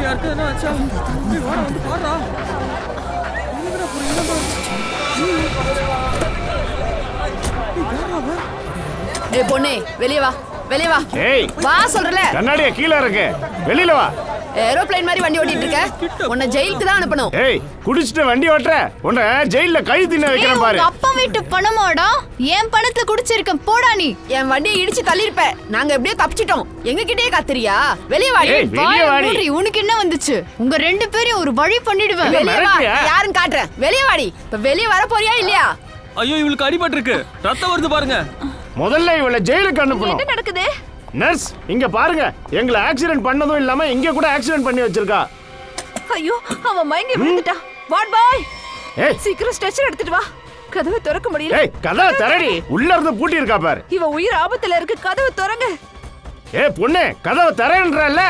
யாருக்கு என்ன ஆச்சா? வாடா வந்து பாடுறா. எங்கடா போறீங்க? ஏய் பொண்ணே, வெளிய வா. வெளிய வா. ஏய் வா சொல்றல. கண்ணாடிய கீழ இருக்கு. வெளியில வா. ஏரோப்ளேன் மாதிரி வண்டி ஓட்டிட்டு இருக்க. உன்னை ஜெயிலுக்கு தான் அனுப்பணும். ஏய் குடிச்சிட்டு வண்டி ஓட்டற. உன்னை ஜெயில்ல கை தின்ன வைக்கிறேன் பாரு. உங்க அப்பா வீட்டு பணமாடா? என் பணத்தை குடிச்சிருக்க போடா நீ. என் வண்டியை இடிச்சு தள்ளிருப்ப. நாங்க எப்படியோ தப்பிச்சிட்டோம். எங்க கிட்டயே கத்துறியா? வெளிய வாடி. ஏய் வெளிய வாடி. உனக்கு என்ன வந்துச்சு? உங்க ரெண்டு பேரையும் ஒரு வழி பண்ணிடுவேன். வெளிய வா. யாருன்னு காட்றேன். வெளிய வாடி. இப்ப வெளிய வர போறியா இல்லையா? ஐயோ இவளுக்கு அடிபட்டு இருக்கு. ரத்தம் வருது பாருங்க. முதல்ல இவளை ஜெயிலுக்கு அனுப்பணும். என்ன நடக்குது? நர்ஸ் இங்க பாருங்க. எங்களை ஆக்சிடென்ட் பண்ணதும் இல்லாம இங்க கூட ஆக்சிடென்ட் பண்ணி வச்சிருக்கா. ஐயோ அவன் மயங்கி விழுந்துட்டா. வாட் பாய், ஏய் சீக்கிரம் ஸ்ட்ரெச்சர் எடுத்துட்டு வா. கதவை திறக்க முடியல. ஏய் கதவை திறடி. உள்ள இருந்து பூட்டி இருக்கா பாரு. இவ உயிர் ஆபத்துல இருக்கு. கதவை திறங்க. ஏய் பொண்ணே கதவை திறன்றல்ல.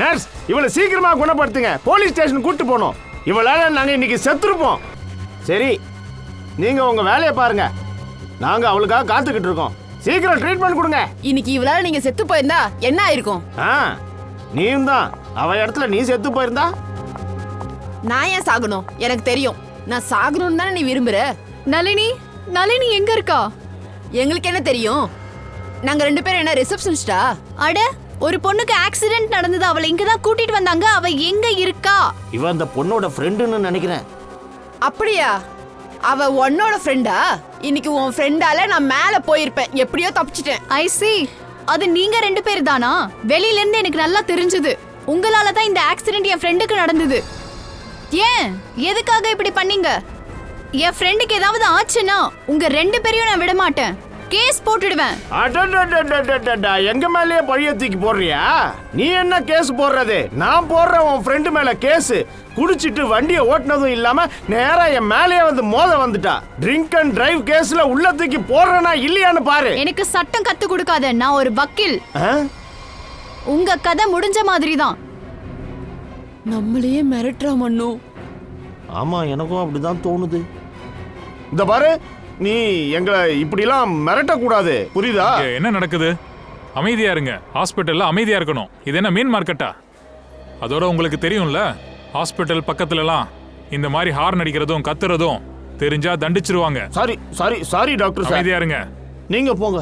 நர்ஸ் இவளை சீக்கிரமா குணப்படுத்துங்க. போலீஸ் ஸ்டேஷன் கூட்டி போணும். இவளால நாங்க இன்னைக்கு செத்துருப்போம். சரி நீங்க உங்க வேலையை பாருங்க. நாங்க அவளுக்காக காத்துக்கிட்டு இருக்கோம். சீக்கிரம் ட்ரீட்மெண்ட் கொடுங்க. இன்னைக்கு இவளால நீங்க செத்து போயிருந்தா என்ன ஆயிருக்கும்? நீயும் தான். அவ இடத்துல நீ செத்து போயிருந்தா நான் ஏன் சாகணும்? எனக்கு தெரியும். நான் சாகணும்னு தானே நீ விரும்புற. நளினி, நளினி எங்க இருக்கா? எங்களுக்கு என்ன தெரியும்? நாங்க ரெண்டு பேரும் என்ன ரிசப்ஷனிஸ்டா? அட, ஒரு பொண்ணுக்கு ஆக்சிடென்ட் நடந்தது. அவளை இங்க தான் கூட்டிட்டு வந்தாங்க. அவ எங்க இருக்கா? இவ அந்த பொண்ணோட ஃப்ரெண்டுன்னு நினைக்கிறேன். அப்படியா? அவ உன்னோட ஃப்ரெண்டா? இன்னைக்கு உன் ஃப்ரெண்டால நான் மேல போயிருப்பேன். எப்படியோ தப்பிச்சிட்டேன். ஐ சி. அது நீங்க ரெண்டு பேர் தானா? வெளியில இருந்து எனக்கு நல்லா தெரிஞ்சது. உங்களால தான் இந்த ஆக்சிடென்ட் என் ஃப்ரெண்டுக்கு நடந்தது. ஏன் எதுக்காக இப்படி பண்ணீங்க? என் ஃப்ரெண்டுக்கு ஏதாவது ஆச்சுன்னா உங்க ரெண்டு பேரையும் நான் விட மாட்டேன். கேஸ் போட்டுடுவேன். எங்க மேலயே பழிய தூக்கி போடுறியா? நீ என்ன கேஸ் போடுறது? நான் போடுறேன் உன் ஃப்ரெண்டு மேல கேஸ். குடிச்சிட்டு வண்டியை ஓட்டினதும் இல்லாம நேரா என் மேலேயே வந்து மோத வந்துட்டா. ட்ரிங்க் அண்ட் டிரைவ் கேஸ்ல உள்ள தூக்கி போடுறேனா இல்லையான்னு பாரு. எனக்கு சட்டம் கத்து கொடுக்காத. நான் ஒரு வக்கீல். உங்க கதை முடிஞ்ச மாதிரி தான். நம்மளையே மிரட்டுறா மண்ணு. ஆமா எனக்கும் அப்படிதான் தோணுது. இந்த பாரு, நீ எங்களை இப்படிலாம் மிரட்டக்கூடாது, புரியுதா? என்ன நடக்குது? அமைதியா இருங்க. ஹாஸ்பிட்டல்ல அமைதியா இருக்கணும். இது என்ன மீன் மார்க்கெட்டா? அதோட உங்களுக்கு தெரியும்ல, ஹாஸ்பிட்டல் பக்கத்துலலாம் இந்த மாதிரி ஹார்ன் அடிக்கிறதும் கத்துறதும் தெரிஞ்சா தண்டிச்சிருவாங்க. Sorry sorry sorry doctor sir. அமைதியா இருங்க. நீங்க போங்க.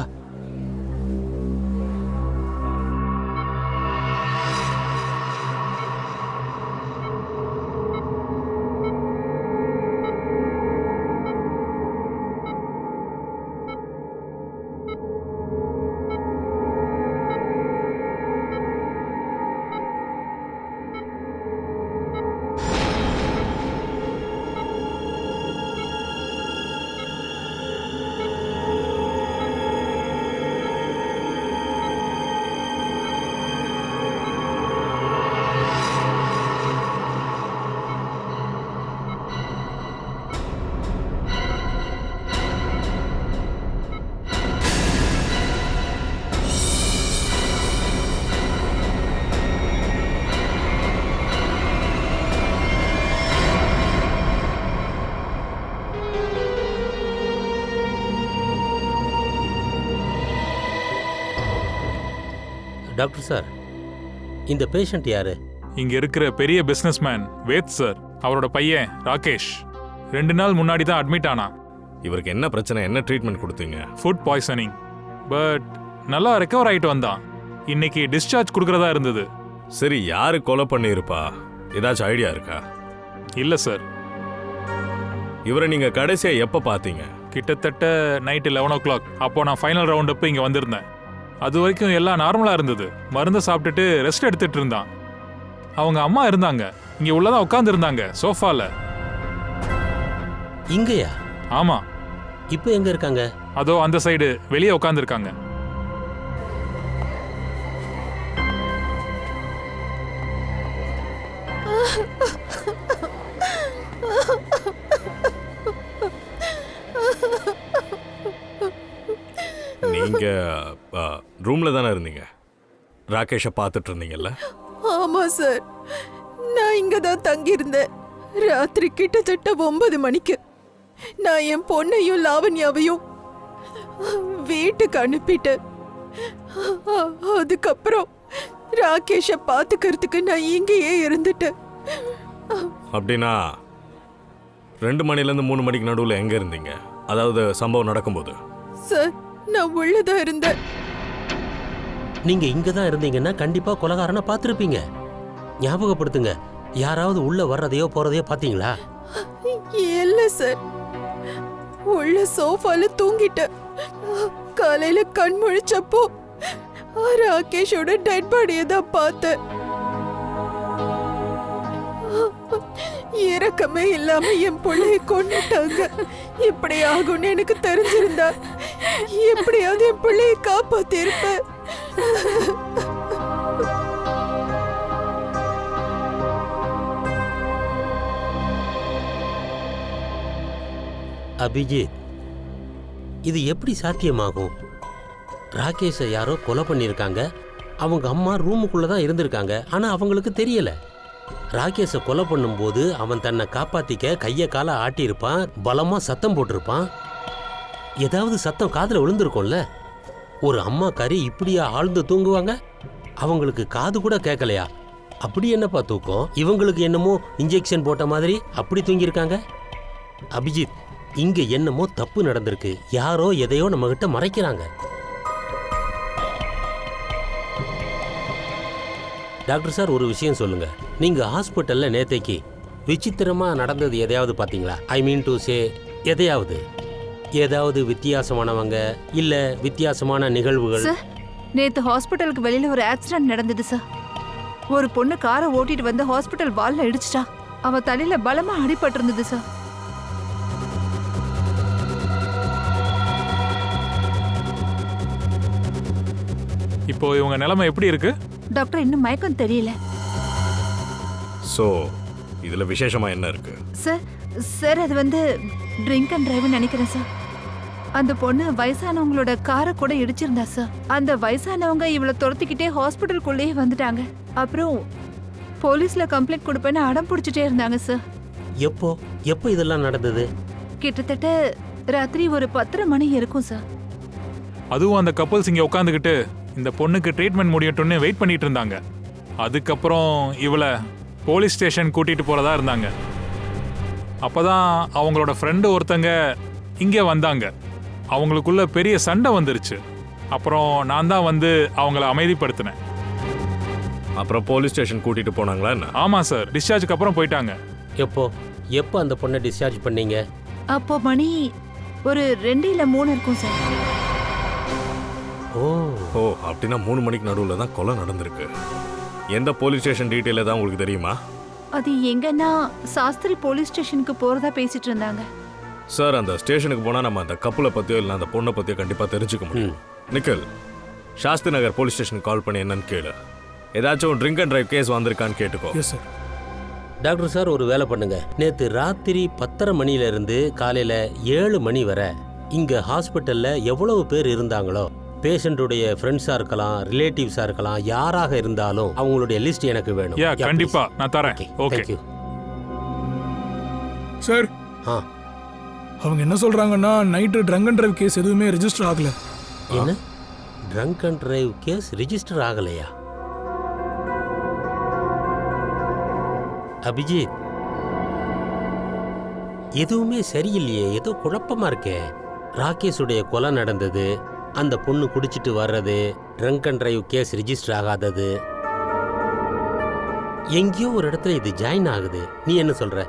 டாக்டர் சார், இந்த பேஷண்ட் யாரு? இங்க இருக்கிற பெரிய பிசினஸ்மேன் வேத் சார். அவரோட பையன் ராகேஷ் 2 நாள் முன்னாடி தான் அட்மிட் ஆனா. இவருக்கு என்ன பிரச்சனை? என்ன ட்ரீட்மெண்ட் கொடுத்தீங்க? Food poisoning. பட் நல்லா ரெக்கவர் ஆயிட்டு வந்தான். இன்னைக்கு டிஸ்சார்ஜ் கொடுக்கறதா இருந்தது. சரி, யாரு கொலை பண்ணியிருப்பா? ஏதாச்சும் ஐடியா இருக்கா? இல்ல சார். இவரை நீங்க கடைசியா எப்ப பாத்தீங்க? கிட்டத்தட்ட நைட் 11 o'clock. அப்போ நான் ஃபைனல் ரவுண்ட் அப்போ இங்க வந்திருந்தேன். அது வரைக்கும் எல்லாம் நார்மலா இருந்தது. மருந்து சாப்பிட்டுட்டு ரெஸ்ட் எடுத்துட்டு இருந்தான். அவங்க அம்மா இருந்தாங்க. இங்க உள்ளதான் உட்கார்ந்து இருந்தாங்க சோஃபால. இங்கயா? ஆமா. இப்போ எங்க இருக்காங்க? அதோ அந்த சைடு வெளியே உட்கார்ந்து இருக்காங்க. நீங்க ரூம்ல தானே இருந்தீங்க? ராகேஷை பார்த்துட்டு இருந்தீங்கல்ல? ஆமா சார், நான் இங்க தான் தங்கி இருந்தேன். ராத்திரி கிட்டத்தட்ட 9 மணிக்கு நான் என் பொண்ணையும் லாவண்யாவையும் வீட்டுக்கு அனுப்பிட்டு அதுக்கப்புறம் ராகேஷ பாத்துக்கிறதுக்கு நான் இங்கேயே இருந்துட்டேன். அப்படின்னா 2 மணிலேருந்து 3 மணிக்கு நடுவில் எங்கே இருந்தீங்க? அதாவது சம்பவம் நடக்கும்போது. சார், நான் உள்ளதான் இருந்தேன். நீங்க இங்க தான் இருந்தீங்கன்னா கண்டிப்பா கொலைகாரனை பார்த்துருப்பீங்க. ஞாபகப்படுத்துங்க, யாராவது உள்ள வர்றதையோ போறதையோ பாத்தீங்களா? இல்ல சார், உள்ள சோஃபால தூங்கிட்டேன். காலையில கண் முழிச்சப்போ ராகேஷோட டெட் பாடியை தான் பார்த்தேன். இறக்கமே இல்லாம என் பிள்ளைய கொண்டுட்டாங்க. இப்படி ஆகும்னு எனக்கு தெரிஞ்சிருந்தா எப்படியாவது என் பிள்ளைய காப்பாத்திருப்பேன். அபிஜித், இது எப்படி சாத்தியமாகும்? ராகேஷை யாரோ கொலை பண்ணியிருக்காங்க. அவங்க அம்மா ரூமுக்குள்ள தான் இருந்திருக்காங்க. ஆனா அவங்களுக்கு தெரியல. ராகேஷை கொலை பண்ணும்போது அவன் தன்னை காப்பாத்திக்க கையை காலை ஆட்டியிருப்பான், பலமா சத்தம் போட்டிருப்பான். ஏதாவது சத்தம் காதுல விழுந்திருக்கும்ல. ஒரு அம்மா கறி இப்படியா ஆழ்ந்து தூங்குவாங்க? அவங்களுக்கு காது கூட கேட்கலையா? அப்படி என்னப்பா தூக்கம்? இவங்களுக்கு என்னமோ இன்ஜெக்ஷன் போட்ட மாதிரி அப்படி தூங்கியிருக்காங்க. அபிஜித், இங்க என்னமோ தப்பு நடந்திருக்கு. யாரோ எதையோ நம்ம கிட்ட மறைக்கிறாங்க. டாக்டர் சார், ஒரு விஷயம் சொல்லுங்க. நீங்க ஹாஸ்பிட்டல்ல நேத்தைக்கு விசித்திரமா நடந்தது எதையாவது பாத்தீங்களா? ஐ மீன் டு சே, ஏதாவது வித்தியாசமானவங்க இல்ல வித்தியாசமான நிகழ்வுகள்? சார், நேத்து ஹாஸ்பிட்டலுக்கு வெளியில ஒரு ஆக்சிடென்ட் நடந்தது சார். ஒரு பொண்ணு காரை ஓட்டிட்டு வந்து ஹாஸ்பிட்டல் வால்ல இடிச்சிட்டா. அவ தலையில பலமா அடிபட்டு இருந்தது சார். இப்போ இவங்க நிலைமை எப்படி இருக்கு? டாக்டர், இன்னும் மயக்கம் தெரியல. ஸோ இதில் விசேஷமா என்ன இருக்கு? சார் அது வந்து ட்ரிங்க் அண்ட் டிரைவ் நினைக்கிறேன் சார். அந்த பொண்ணு வயசானவங்களோட காரை கூட இடிச்சிருந்தா சார். அந்த வயசானவங்க இவளை துரத்திக்கிட்டே ஹாஸ்பிட்டலுக்குள்ளேயே வந்துட்டாங்க. அப்புறம் போலீஸ்ல கம்ப்ளைண்ட் கொடுப்பேன்னு அடம் பிடிச்சிட்டே இருந்தாங்க சார். எப்போ இதெல்லாம் நடந்தது? கிட்டத்தட்ட ராத்திரி ஒரு 10:30 மணி இருக்கும் சார். அதுவும் அந்த கப்பல்ஸ் இங்க உட்காந்துக்கிட்டு இந்த பொண்ணுக்கு ட்ரீட்மெண்ட் முடியட்டும்னு வெயிட் பண்ணிட்டு இருந்தாங்க. அதுக்கப்புறம் இவளை போலீஸ் ஸ்டேஷன் கூட்டிட்டு போறதா இருந்தாங்க. அப்பதான் அவங்களோட ஃப்ரெண்டு ஒருத்தங்க இங்கே வந்தாங்க. அவங்களுக்குள்ள பெரிய சண்டை வந்துருச்சு. அப்புறம் நான் தான் வந்து அவங்கள அமைதிப்படுத்தினேன். அப்புறம் போலீஸ் ஸ்டேஷன் கூட்டிட்டு போனாங்களா என்ன? ஆமா சார், டிஸ்சார்ஜுக்கு அப்புறம் போயிட்டாங்க. எப்போ அந்த பொண்ணை டிஸ்சார்ஜ் பண்ணீங்க? அப்போ மணி ஒரு 2 இல்ல 3 இருக்கும் சார். ஓ, அப்படின்னா 3 மணிக்கு நடுவில் தான் கொலை நடந்திருக்கு. எந்த போலீஸ் ஸ்டேஷன் டீட்டெயில் தான் உங்களுக்கு தெரியுமா? அது எங்கன்னா சாஸ்திரி போலீஸ் ஸ்டேஷனுக்கு போறதா பேசிட்டு இருந்தாங்க. சார், அந்த ஸ்டேஷனுக்கு போனால் நம்ம அந்த கப்பலை பற்றியோ இல்லை அந்த பொண்ணை பற்றியோ கண்டிப்பாக தெரிஞ்சுக்க முடியும். நிக்கல், சாஸ்திரி நகர் போலீஸ் ஸ்டேஷனுக்கு கால் பண்ணி என்னன்னு கேளு. ஏதாச்சும் ட்ரிங்க் அண்ட் டிரைவ் கேஸ் வந்திருக்கான்னு கேட்டுக்கோ. Yes sir. டாக்டர் சார், ஒரு வேலை பண்ணுங்க. நேற்று ராத்திரி 10:30 மணிலேருந்து காலையில் 7 மணி வரை இங்கே ஹாஸ்பிட்டலில் எவ்வளவு பேர் இருந்தாங்களோ, பேஷண்ட்டுடைய ஃப்ரெண்ட்ஸாக இருக்கலாம், ரிலேட்டிவ்ஸாக இருக்கலாம், யாராக இருந்தாலும் அவங்களுடைய லிஸ்ட் எனக்கு வேணும். கண்டிப்பா நான் தரேன். ஓகே. தேங்க்யூ சார், அவங்க என்ன சொல்றாங்கன்னா night drunk and drive case எதுவுமே ரெஜிஸ்டர் ஆகல. என்ன? Drunk and drive case register ஆகலையா? அபிஜித், எதுவுமே சரியில்லையே, ஏதோ குழப்பமா இருக்கே. ராகேஷுடைய கொலை நடந்தது, அந்த பொண்ணு குடிச்சிட்டு வர்றது, drunk and drive case register ஆகாதது, எங்கேயோ ஒரு இடத்துல இது ஜாயின் ஆகுது. நீ என்ன சொல்ற?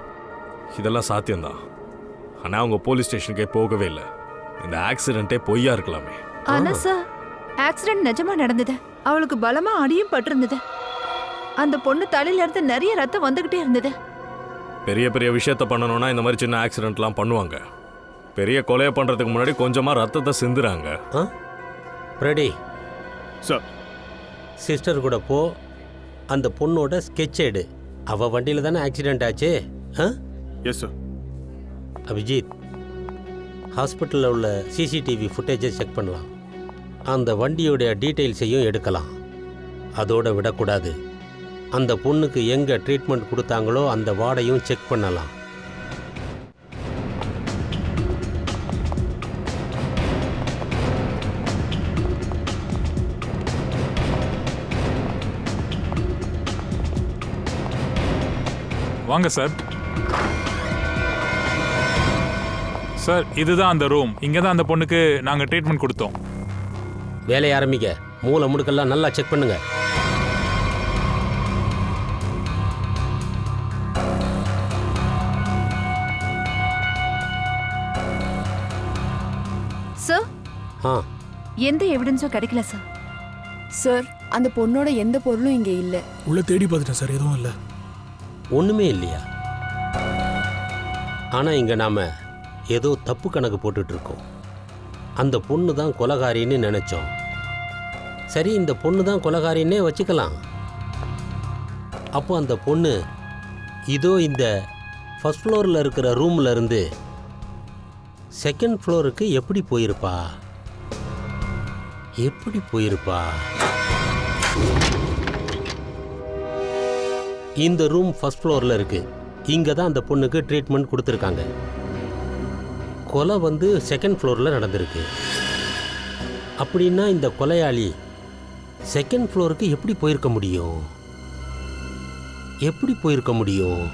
இதெல்லாம் சாத்தியம்தான். ஆனால் அவங்க போலீஸ் ஸ்டேஷனுக்கே போகவே இல்லை. இந்த ஆக்சிடென்ட்டே பொய்யா இருக்கலாமே. ஆனா சார், ஆக்சிடென்ட் நிஜமா நடந்தது. அவளுக்கு பலமா அடியும் பட்டிருந்தது. அந்த பொண்ணு தலையில இருந்து நிறைய ரத்தம் வந்துகிட்டே இருந்தது. பெரிய பெரிய விஷயத்த பண்ணணும்னா இந்த மாதிரி சின்ன ஆக்சிடென்ட்லாம் பண்ணுவாங்க. பெரிய கொலையை பண்ணுறதுக்கு முன்னாடி கொஞ்சமாக ரத்தத்தை சிந்துறாங்க. Ready sir. சிஸ்டர் கூட போ, அந்த பொண்ணோட ஸ்கெட்ச் எடு. அவள் வண்டியில் தானே ஆக்சிடென்ட் ஆச்சு. Yes sir. அபிஜித், ஹாஸ்பிட்டலில் உள்ள சிசிடிவி ஃபுட்டேஜை செக் பண்ணலாம். அந்த வண்டியோடைய டீட்டெயில்ஸையும் எடுக்கலாம். அதோட விடக்கூடாது. அந்த பொண்ணுக்கு எங்கே ட்ரீட்மெண்ட் கொடுத்தாங்களோ அந்த வார்டையும் செக் பண்ணலாம். வாங்க சார். சார் இதுதான் அந்த ரூம். இங்கே தான் அந்த பொண்ணுக்கு நாங்கள் ட்ரீட்மெண்ட் கொடுத்தோம். வேலையை ஆரம்பிக்க. மூளை முடுக்கெல்லாம் நல்லா செக் பண்ணுங்க. சார் ஆ எந்த எவிடன்ஸும் கிடைக்கல சார். சார் அந்த பொண்ணோட எந்த பொருளும் இங்க இல்ல. உள்ள தேடி பார்த்துட்டேன் சார், எதுவும் இல்லை. ஒன்றுமே இல்லையா? ஆனால் இங்கே நாம் ஏதோ தப்பு கணக்கு போட்டுட்ருக்கோம். அந்த பொண்ணு தான் கொலகாரின்னு நினச்சோம். சரி, இந்த பொண்ணு தான் கொலகாரின்னே வச்சுக்கலாம். அப்போ அந்த பொண்ணு இதோ இந்த ஃபர்ஸ்ட் ஃப்ளோரில் இருக்கிற ரூமில் இருந்து செகண்ட் ஃப்ளோருக்கு எப்படி போயிருப்பா? எப்படி போயிருப்பா? இந்த ரூம் ஃபர்ஸ்ட் ஃப்ளோரில் இருக்கு. இங்கே தான் அந்த பொண்ணுக்கு ட்ரீட்மெண்ட் கொடுத்துருக்காங்க. கொலை வந்து செகண்ட் ஃப்ளோரில் நடந்திருக்கு. அப்படின்னா இந்த கொலையாளி செகண்ட் ஃப்ளோருக்கு எப்படி போயிருக்க முடியும்? எப்படி போயிருக்க முடியும்?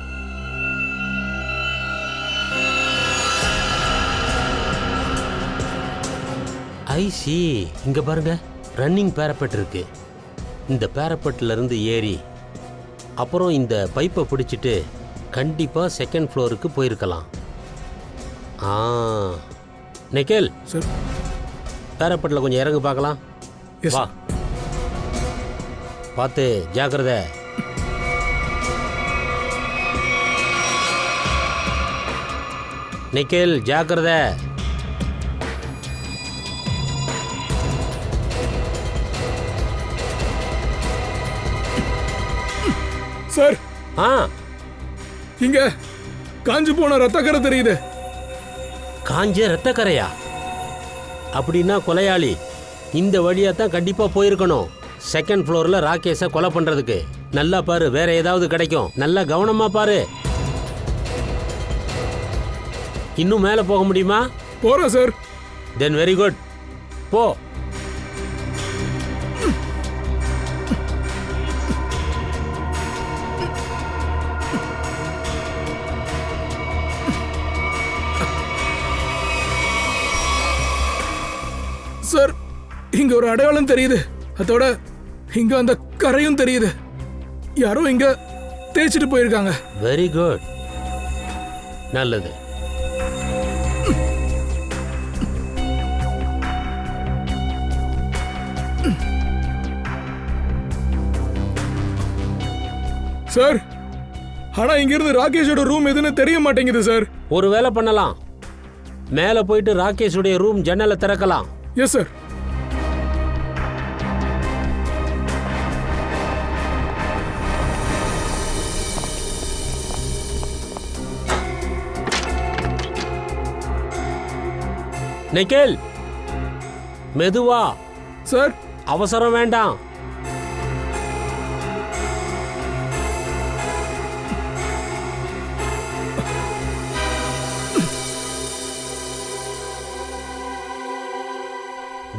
ஐசி, இங்கே பாருங்க, ரன்னிங் பேரப்பெட் இருக்கு. இந்த பேரப்பெட்ல இருந்து ஏறி அப்புறம் இந்த பைப்பை பிடிச்சிட்டு கண்டிப்பாக செகண்ட் ஃப்ளோருக்கு போயிருக்கலாம். நிக்கேல் சார், பேரப்பெட்டில் கொஞ்சம் இறங்கு பார்க்கலாம். எஸ் வா, பார்த்து ஜாக்கிரதை. நிக்கேல் ஜாக்கிரதை. சார், ஆ இங்க காஞ்சு போன ரத்தக்கரை தெரியுது. காஞ்ச ரத்தக்கரையா? அப்படின்னா கொலையாளி இந்த வழியாக தான் கண்டிப்பாக போயிருக்கணும். செகண்ட் ஃப்ளோரில் ராகேஷை கொலை பண்ணுறதுக்கு. நல்லா பாரு, வேற ஏதாவது கிடைக்கும். நல்லா கவனமாக பாரு. இன்னும் மேலே போக முடியுமா? போறேன் சார். தென் வெரி குட், போ. சார், இங்க ஒரு அடையாளம் தெரியுது. அதோட இங்க அந்த கரையும் தெரியுது. யாரோ இங்க தேய்ச்சிட்டு போயிருக்காங்க. வெரி குட், நல்லது. சார், ஆனா இங்க இருந்து ராகேஷோட ரூம் எதுன்னு தெரிய மாட்டேங்குது சார். ஒரு வேலை பண்ணலாம். மேலே போயிட்டு ராகேஷுடைய ரூம் ஜன்னலை திறக்கலாம். Yes sir. நிக்கேல், மெதுவா சார். அவசரம் வேண்டாம்.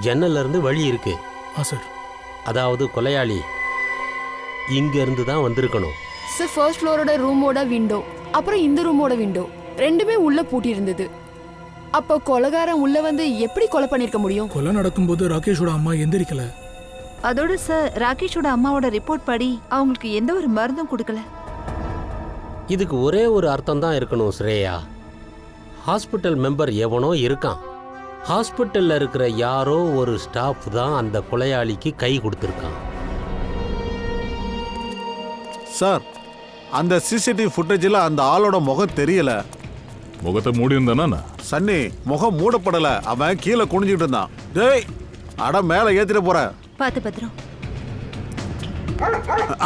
ஜன்னல்ல இருந்து வழி இருக்கு. சார், அதாவது கொலையாளி இங்க இருந்து தான் வந்திருக்கணும். சார் ஃபர்ஸ்ட் ஃப்ளோரோட ரூமோட விண்டோ, அப்புறம் இந்த ரூமோட விண்டோ ரெண்டுமே உள்ள பூட்டி இருந்தது. அப்போ கொலைகாரன் உள்ள வந்து எப்படி கொலை பண்ணிருக்க முடியும்? கொலை நடக்கும்போது ராகேஷோட அம்மா எந்திரிக்கல. அதோட சார், ராகேஷோட அம்மாவோட ரிப்போர்ட் படி அவங்களுக்கு எந்த ஒரு மருந்தும் கொடுக்கல. இதுக்கு ஒரே ஒரு அர்த்தம் தான் இருக்கணும் ஸ்ரேயா. ஹாஸ்பிட்டல் மெம்பர் எவனோ இருக்கான். ஹாஸ்பிட்டல்ல இருக்கிற யாரோ ஒரு ஸ்டாஃப் தான் அந்த கொலையாளிக்கு கை கொடுத்துருக்கான். சார், அந்த சிசிடிவி ஃபுட்டேஜில் அந்த ஆளோட முகம் தெரியல. முகத்தை மூடி இருந்தானா? சன்னி, முகம் மூடப்படல. அவன் கீழே குனிஞ்சிட்டு இருந்தான். டேய், அட மேலே ஏத்திட்டு போற. பார்த்து பத்திரம்.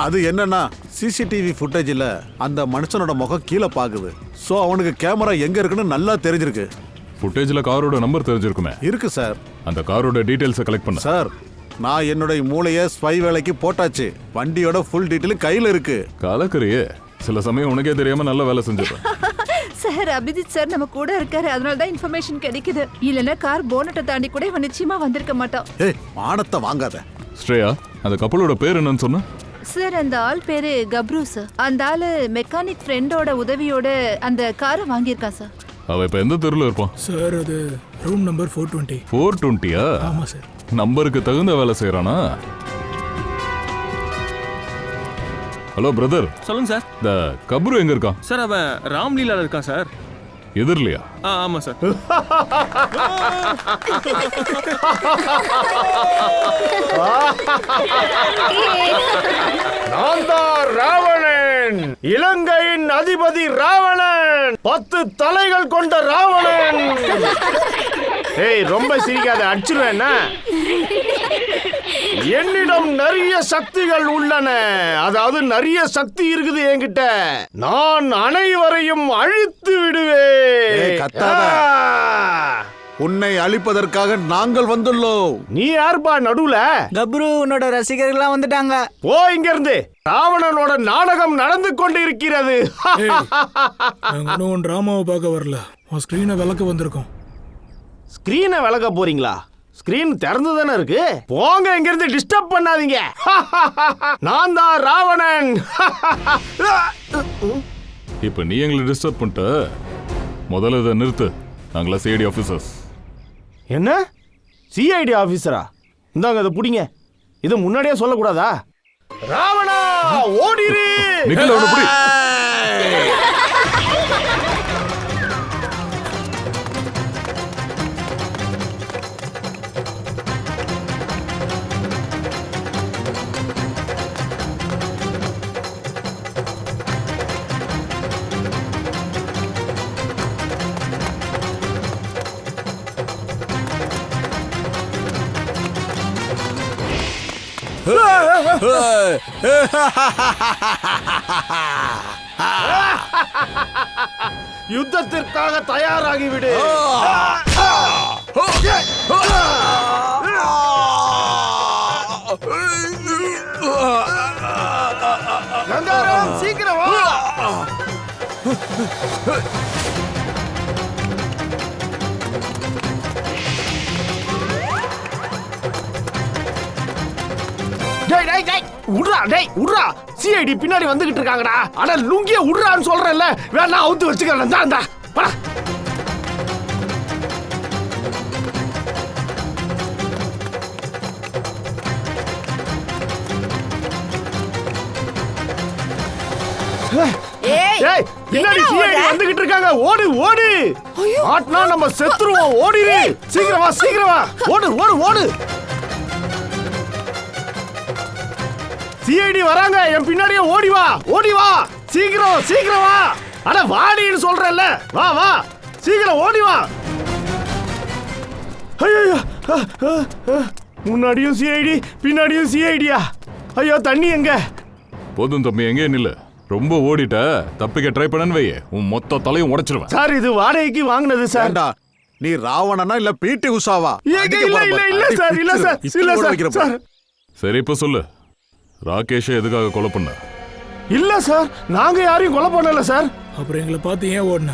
அது என்னன்னா, சிசிடிவி ஃபுட்டேஜில் அந்த மனுஷனோட முகம் கீழே பார்க்குது. ஸோ அவனுக்கு கேமரா எங்க இருக்குன்னு நல்லா தெரிஞ்சிருக்கு. ஃபுட்டேஜில் காரோட நம்பர் தெரிஞ்சிருக்குமே. இருக்கு சார். அந்த காரோட டீடைல்ஸை கலெக்ட் பண்ண. சார், நான் என்னுடைய மூளையை ஸ்பை வேலைக்கு போட்டாச்சு. வண்டியோட ஃபுல் டீட்டெயில் கையில் இருக்கு. கலக்கறியே, சில சமயம் உனக்கே தெரியாம நல்ல வேலை செஞ்சிருப்பேன். சார், அபிஜித் சார் நம்ம கூட இருக்காரு, அதனால தான் இன்ஃபர்மேஷன் கிடைக்குது. இல்லைன்னா கார் போனட்டை தாண்டி கூட இவன் நிச்சயமா வந்திருக்க மாட்டான். ஏய், மானத்தை வாங்காத. ஸ்ரேயா, அந்த கப்பலோட பேர் என்னன்னு சொன்ன? சார் அந்த ஆள் பேரு கப்ரு சார். அந்த ஆளு மெக்கானிக் ஃப்ரெண்டோட உதவியோட அந்த காரை வாங்கியிருக்கான் சார். அவ இப்ப எந்த தெருவில் இருப்பான்? சார் அது ரூம் நம்பர் 420. 420யா? ஆமா சார். நம்பருக்கு தகுந்த வேலை செய்யறானா? Hello brother. சொல்லுங்க சார். இந்த கப்ரு எங்க இருக்கான்? சார் அவன் ராம்லீலால இருக்கான் சார். எதிர்லையா? ஆமா சார். நான் தான் ராவணன், இலங்கையின் அதிபதி ராவணன், 10 தலைகள் கொண்ட ராவணன். ஏய் ரொம்ப சிரிக்காத, அடிச்சிருவேன். என்னிடம் நிறைய சக்திகள் உள்ளன, அதாவது நிறைய சக்தி இருக்குது என்கிட்ட. நான் அனைவரையும் அழித்து விடுவேன். உன்னை அழிப்பதற்காக நாங்கள் வந்துள்ளோம். நீ யாருப்பா நடுவுல? கப்ரு உன்னோட ரசிகர்கள்லாம் வந்துட்டாங்க. போ இங்க இருந்து. ராவணனோட நாடகம் நடந்து கொண்டு இருக்கிறது. நாங்க உன் டிராமாவை பார்க்க வரல, உன் ஸ்கிரீனை விளக்க வந்திருக்கோம். ஸ்கிரீனை விளக்க போறீங்களா? ஸ்கிரீன் திறந்து தானே இருக்கு. போங்க இங்க இருந்து, டிஸ்டர்ப் பண்ணாதீங்க. நான் தான் ராவணன். இப்ப நீ எங்களை டிஸ்டர்ப் பண்ணிட்ட. முதல்ல இதை நிறுத்து. நாங்களா சிஐடி ஆஃபீஸர்ஸ். என்ன சிஐடி ஆபீசரா? இந்தாங்க இதை புடிங்க. இது முன்னாடியே சொல்லக்கூடாதா? ராவணா ஓடிரு. நிக்கல அவனை புடி. யுத்தத்திற்காக தயாராகிவிடு. கந்தாரம் சீக்கிரம் வா. டேய் டேய் டேய் உட்றா, டேய் உட்றா. சிஐடி பின்னாடி வந்துகிட்டு இருக்காங்கடா. அட லுங்கிய உட்றான்னு சொல்றேன்ல, வேணா அவுத்து வச்சுக்கிறேன். தாண்டா படா. டேய் பின்னாடி சிஐடி வந்துகிட்டு இருக்காங்க. ஓடு ஓடு. ஆட்னா நம்ம செத்துருவோம். ஓடிரு. சீக்கிரம் வா சீக்கிரம் வா. ஓடு ஓடு ஓடு. சிஐடி வராங்க. என் பின்னாடியே ஓடி வா ஓடி வா. சீக்கிரம் சீக்கிரம் வா. அட வாடின்னு சொல்றேன்ல, வா வா சீக்கிரம் ஓடி வா. ஐயோ முன்னாடியும் சிஐடி பின்னாடியும் சிஐடியா? ஐயோ தண்ணி எங்க? போதும் தம்பி, எங்கே நில்ல. ரொம்ப ஓடிட்ட. தப்பிக்க ட்ரை பண்ணன்னு வையே, உன் மொத்த தலையும் உடைச்சிருவேன். சார் இது வாடகைக்கு வாங்கினது சார். நீ ராவணனா இல்ல பிடி உஷாவா? இல்ல இல்ல இல்ல சார் இல்ல சார் இல்ல சார். சரி இப்ப சொல்லு, ராகேஷை எதுக்காக கொலை பண்ண? இல்ல சார், நாங்க யாரையும் கொலை பண்ணல சார். அப்புறம் எங்களை பார்த்து ஏன் ஓடுன?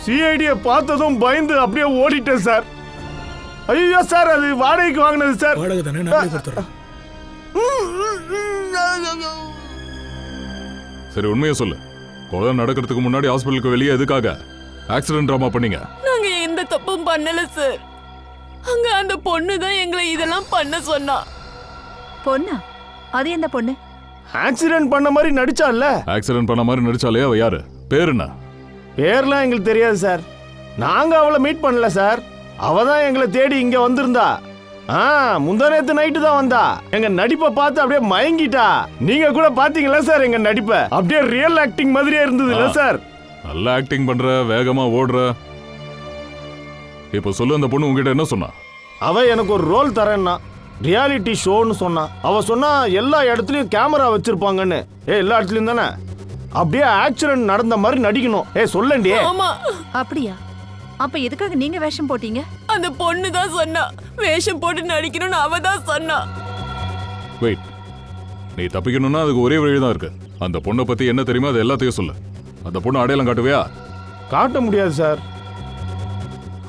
சிஐடியை பார்த்ததும் பயந்து அப்படியே ஓடிட்டேன் சார். ஐயோ சார், அது வாடகைக்கு வாங்கினது சார். வாடகை தானே, நானே கொடுத்துறேன். சரி உண்மையை சொல்லு, கொலை நடக்கிறதுக்கு முன்னாடி ஹாஸ்பிட்டலுக்கு வெளியே எதுக்காக ஆக்சிடென்ட் ட்ராமா பண்ணீங்க? நாங்க எந்த தப்பும் பண்ணல சார். அங்க அந்த பொண்ணு தான் எங்களை இதெல்லாம் பண்ண சொன்னா. பொண்ணா? அது எந்த பொண்ணு? ஆக்சிடென்ட் பண்ண மாதிரி நடிச்சால. ஆக்சிடென்ட் பண்ண மாதிரி நடிச்சாலே அவ யாரு? பேர் என்ன? பேர்லாம் எங்களுக்கு தெரியாது சார். நாங்க அவளை மீட் பண்ணல சார். அவ தான் எங்களை தேடி இங்க வந்திருந்தா. முந்தானேத்து நைட்டு தான் வந்தா. எங்க நடிப்பை பார்த்து அப்படியே மயங்கிட்டா. நீங்க கூட பாத்தீங்களா சார் எங்க நடிப்பை? அப்படியே ரியல் ஆக்டிங் மாதிரியே இருந்தது இல்ல சார்? நல்லா ஆக்டிங் பண்ற, வேகமா ஓடுற. இப்ப சொல்லு, அந்த பொண்ணு உங்ககிட்ட என்ன சொன்னா? அவ எனக்கு ஒரு ரோல் தரேன்னா, ரியாலிட்டி ஷோன்னு சொன்னா. அவ சொன்னா எல்லா இடத்துலயும் கேமரா வச்சிருப்பாங்கன்னு. எல்லா இடத்துலயும் தானே? அப்படியே ஆக்சிடென்ட் நடந்த மாதிரி நடிக்கணும். சொல்லண்டி. ஆமா. அப்படியா? அப்ப எதுக்காக நீங்க வேஷம் போட்டீங்க? அந்த பொண்ணு தான் சொன்னா, வேஷம் போட்டு நடிக்கணும்னு அவ தான் சொன்னா. வெயிட், நீ தப்பிக்கணும்னா அதுக்கு ஒரே வழி தான் இருக்கு. அந்த பொண்ணை பத்தி என்ன தெரியுமா அது எல்லாத்தையும் சொல்லு. அந்த பொண்ணு அடையாளம் காட்டுவியா? காட்ட முடியாது சார்.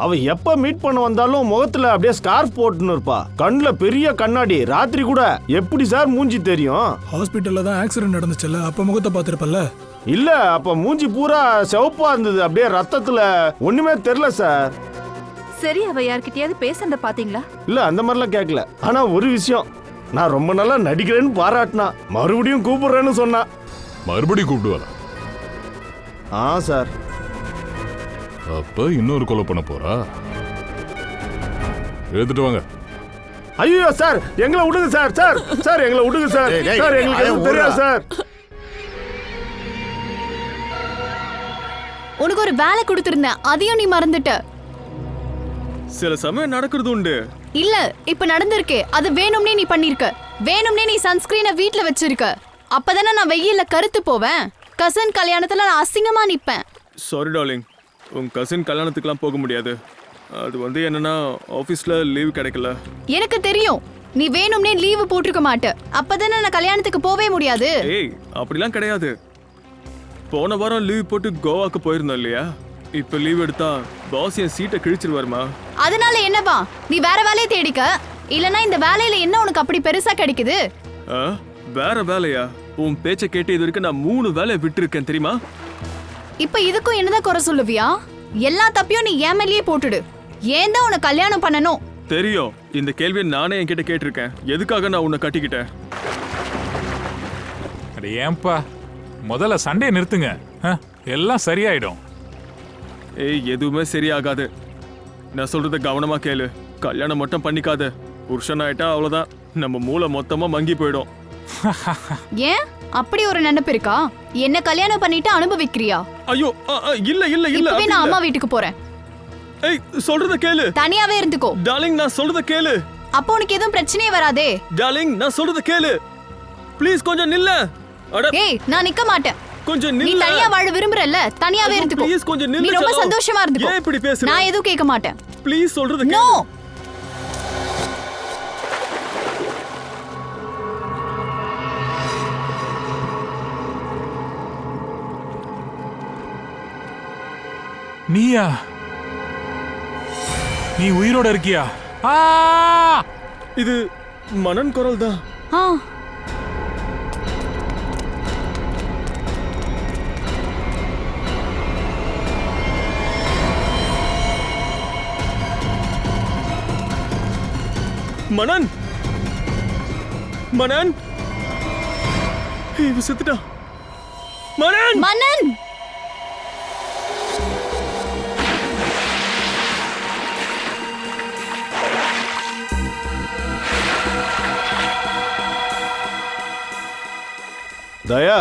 அவ எப்ப மீட் பண்ண வந்தாலும் முகத்துல அப்படியே ஸ்கார்ஃப் போட்டுன்னு இருப்பா. கண்ணுல பெரிய கண்ணாடி. ராத்திரி கூட எப்படி சார் மூஞ்சி தெரியும்? ஹாஸ்பிட்டல்ல தான் ஆக்சிடென்ட் நடந்துச்சுல்ல, அப்ப முகத்தை பார்த்திருப்பல்ல. இல்ல, அப்ப மூஞ்சி பூரா சிவப்பா இருந்தது. அப்படியே ரத்தத்துல ஒண்ணுமே தெரியல சார். சரி, அவ யார்கிட்டயாவது பேசுறத பாத்தீங்களா? இல்ல, அந்த மாதிரிலாம் கேட்கல. ஆனா ஒரு விஷயம், நான் ரொம்ப நல்லா நடிக்கிறேன்னு பாராட்டினா, மறுபடியும் கூப்பிடுறேன்னு சொன்னா. மறுபடியும் கூப்பிடுவாரா? சார். அப்ப இன்னொரு கொலை பண்ண போறா. எடுத்துட்டு வாங்க. ஐயோ சார், எங்களை விடுங்க சார். சார் சார் எங்களை விடுங்க சார். சார் எங்களுக்கு எதுவும் தெரியாது சார். உனக்கு ஒரு வேலை கொடுத்திருந்தேன், அதையும் நீ மறந்துட்ட. சில சமயம் நடக்கிறது உண்டு. இல்ல, இப்ப நடந்திருக்கு. அது வேணும்னே நீ பண்ணிருக்க. வேணும்னே நீ சன்ஸ்கிரீனை வீட்ல வச்சிருக்க. அப்பதானே நான் வெயில்ல கருத்து போவேன். கசன் கல்யாணத்துல நான் அசிங்கமா நிப்பேன். சாரி டார்லிங், உன் கசின் கல்யாணத்துக்குலாம் போக முடியாது. அது என்னன்னா ஆஃபீஸ்ல லீவ் கிடைக்கல. எனக்கு தெரியும், நீ வேணும்னே லீவு போட்டிருக்க மாட்ட. அப்பதானே நான் கல்யாணத்துக்கு போவே முடியாது. ஏய், அப்படிலாம் கிடையாது. போன வாரம் லீவ் போட்டு கோவாக்கு போயிருந்தோம் இல்லையா? இப்ப லீவ் எடுத்தா பாஸ் என் சீட்டை கிழிச்சிருவாருமா. அதனால என்னவா, நீ வேற வேலையை தேடிக்க. இல்லனா இந்த வேலையில என்ன உனக்கு அப்படி பெருசா கிடைக்குது? வேற வேலையா? உன் பேச்சை கேட்டு இது வரைக்கும் நான் 3 வேலையை விட்டுருக்கேன் தெரியுமா? இப்ப இதுக்கும் என்னதான் குறை சொல்லுவியா? எல்லா தப்பையும் நீ ஏன் மேலேயே போட்டுடு. ஏன் தான் உன்னை கல்யாணம் பண்ணணும்? தெரியும். இந்த கேள்வியை நானே என்கிட்ட கேட்டிருக்கேன். எதுக்காக நான் உன்னை கட்டிக்கிட்டேன்? அட ஏன்பா, முதல்ல சண்டையை நிறுத்துங்க. எல்லாம் சரியாயிடும். ஏய், எதுவுமே சரியாகாது. நான் சொல்றத கவனமா கேளு. கல்யாணம் மட்டும் பண்ணிக்காத. புருஷன் ஆயிட்டா அவ்வளவுதான், நம்ம மூளை மொத்தமா மங்கி போயிடும். ஏன் அப்படி ஒரு நினைப்பு இருக்கா? என்ன கல்யாணம் பண்ணிட்டு அனுபவிக்கிறியா? ஐயோ, இல்ல இல்ல இல்ல. இப்பவே நான் அம்மா வீட்டுக்கு போறேன். ஏய், சொல்றத கேளு. தனியாவே இருந்துக்கோ. டார்லிங், நான் சொல்றத கேளு. அப்போ உனக்கு எதுவும் பிரச்சனையே வராதே. டார்லிங், நான் சொல்றத கேளு. ப்ளீஸ் கொஞ்சம் நில்ல. ஏய், நான் நிக்க மாட்டேன். கொஞ்சம் நீ நில்ல. தனியா வாழ விரும்பறல்ல, தனியாவே இருந்துக்கோ. ப்ளீஸ் கொஞ்சம் நில்லு. நீ ரொம்ப செல்லம். சந்தோஷமா இருந்துக்கோ. ஏன் இப்படி பேசுற? நான் எதுவும் கேட்க மாட்டேன். ப்ளீஸ் சொல்றத நோ. கேளு. நீயா? நீ உயிரோட இருக்கியா? இது மனன் குரல் தான். மனன், மனன், இவ செத்துட்டா. மனன், மனன். தயா,